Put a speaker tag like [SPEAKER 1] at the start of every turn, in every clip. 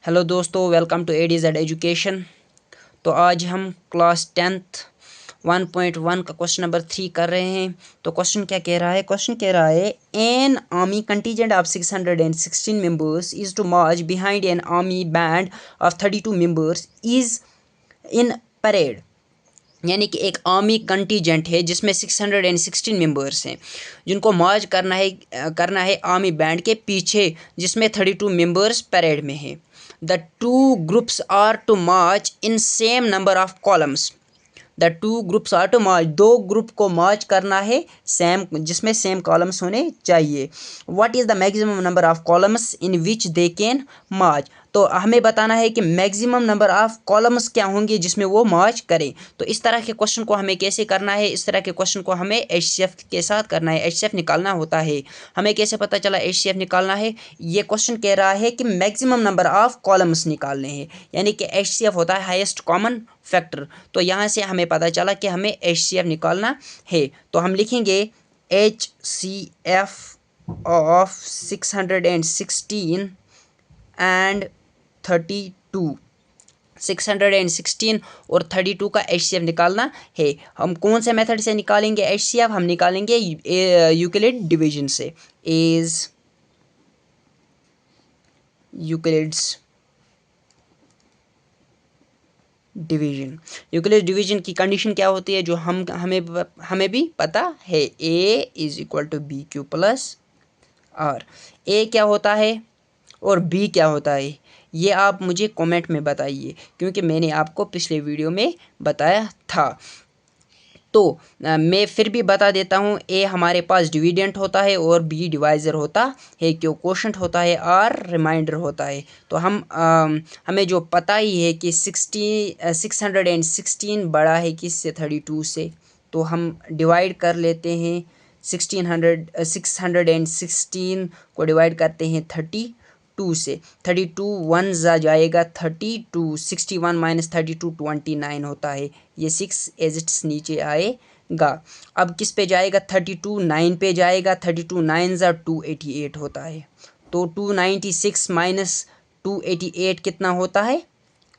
[SPEAKER 1] Hello दोस्तों, welcome to ADZ education. तो आज हम क्लास 10th 1.1 का क्वेश्चन नंबर 3 कर रहे हैं। तो क्वेश्चन क्या कह रहा है? क्वेश्चन कह रहा है an army contingent of 616 members is to march behind an army band of 32 members is in parade. यानी कि एक आर्मी कंटीजेंट है जिसमें 616 मेंबर्स हैं, जिनको मार्च करना है आर्मी बैंड के पीछे, जिसमें 32 मेंबर्स परेड में हैं। The two groups are to march in same number of columns. The two groups are to march, दो ग्रुप को मार्च करना है सेम, जिसमें सेम कॉलम्स होने चाहिए। What is the maximum number of columns in which they can march. तो हमें बताना है कि मैक्सिमम नंबर ऑफ कॉलम्स क्या होंगे जिसमें वो मार्च करें। तो इस तरह के क्वेश्चन को हमें कैसे करना है? इस तरह के क्वेश्चन को हमें HCF के साथ करना है। HCF निकालना होता है। हमें कैसे पता चला HCF निकालना है? ये क्वेश्चन कह रहा है कि मैक्सिमम नंबर ऑफ कॉलम्स निकालने हैं, यानी कि HCF होता है हाईएस्ट कॉमन फैक्टर। तो यहाँ से हमें पता चला कि हमें HCF निकालना है। तो हम लिखेंगे HCF ऑफ 616 एंड 32। 616 और 32 का HCF निकालना है। हम कौन से मेथड से निकालेंगे HCF? हम निकालेंगे यूक्लिड डिवीजन से। Is Euclid's division. Euclid division की कंडीशन क्या होती है, जो हमें भी पता है। A is equal to BQ plus R। A क्या होता है और B क्या होता है, ये आप मुझे कमेंट में बताइए, क्योंकि मैंने आपको पिछले वीडियो में बताया था। तो मैं फिर भी बता देता हूँ। A हमारे पास डिविडेंट होता है और B डिवाइज़र होता है, क्यों कोशेंट होता है, R रिमाइंडर होता है। तो हमें जो पता ही है कि 616 बड़ा है किससे? 32 से। तो हम डिवाइड कर लेते हैं 616 को डिवाइड करते हैं 32 से। 32 वन जा जाएगा 32, 61 माइनस 32 29 होता है। ये 6 एज इट्स नीचे आएगा। अब किस पे जाएगा? 32 9 पे जाएगा। 32 9 जा 288 होता है। तो 296 माइनस 288 कितना होता है?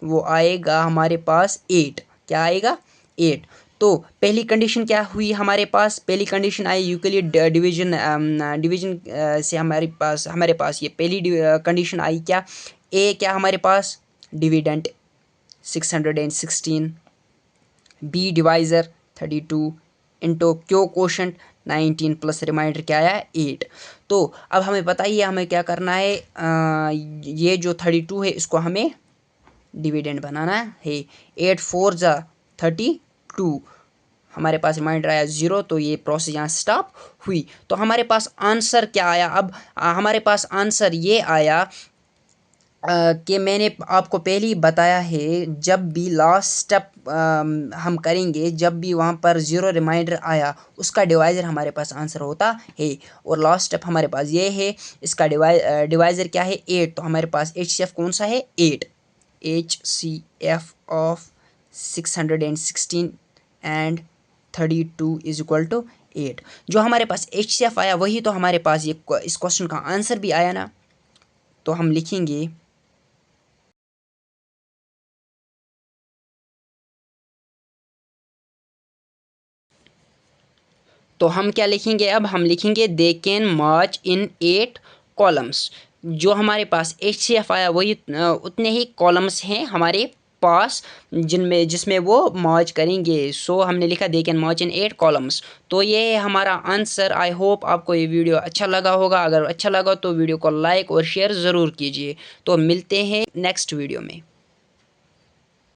[SPEAKER 1] वो आएगा हमारे पास 8। क्या आएगा? 8। तो पहली कंडीशन क्या हुई हमारे पास? पहली कंडीशन आई यूक्लिड डिवीजन से हमारे पास ये पहली कंडीशन आई क्या? ए क्या हमारे पास? Dividend 616, B divisor 32 into Q quotient 19 plus remainder क्या आया? 8। तो अब हमें बताइए हमें क्या करना है। ये जो 32 है इसको हमें डिविडेंड बनाना है। 8 4 जा 32, हमारे पास रिमाइंडर आया 0, तो ये प्रोसेस यहाँ स्टॉप हुई। तो हमारे पास आंसर क्या आया? अब हमारे पास आंसर ये आया कि मैंने आपको पहले ही बताया है, जब भी लास्ट स्टेप हम करेंगे, जब भी वहाँ पर 0 रिमाइंडर आया, उसका डिवाइज़र हमारे पास आंसर होता है। और लास्ट स्टेप हमारे पास ये है, इसका डिवाइज़र क्या है? 8। तो हमारे पास HCF कौन सा है? 8। HCF of 616 and 32 is equal to 8। जो हमारे पास HCF आया वही तो हमारे पास ये इस क्वेश्चन का आंसर भी आया ना। तो हम लिखेंगे तो हम क्या लिखेंगे? अब हम लिखेंगे दे कैन मार्च इन 8 कॉलम्स। जो हमारे पास HCF आया वही उतने ही कॉलम्स हैं हमारे पास जिसमें वो मार्च करेंगे। सो हमने लिखा दे कैन मार्च इन 8 कॉलम्स। तो ये है हमारा आंसर। आई होप आपको ये वीडियो अच्छा लगा होगा। अगर अच्छा लगा तो वीडियो को लाइक और शेयर ज़रूर कीजिए। तो मिलते हैं नेक्स्ट वीडियो में।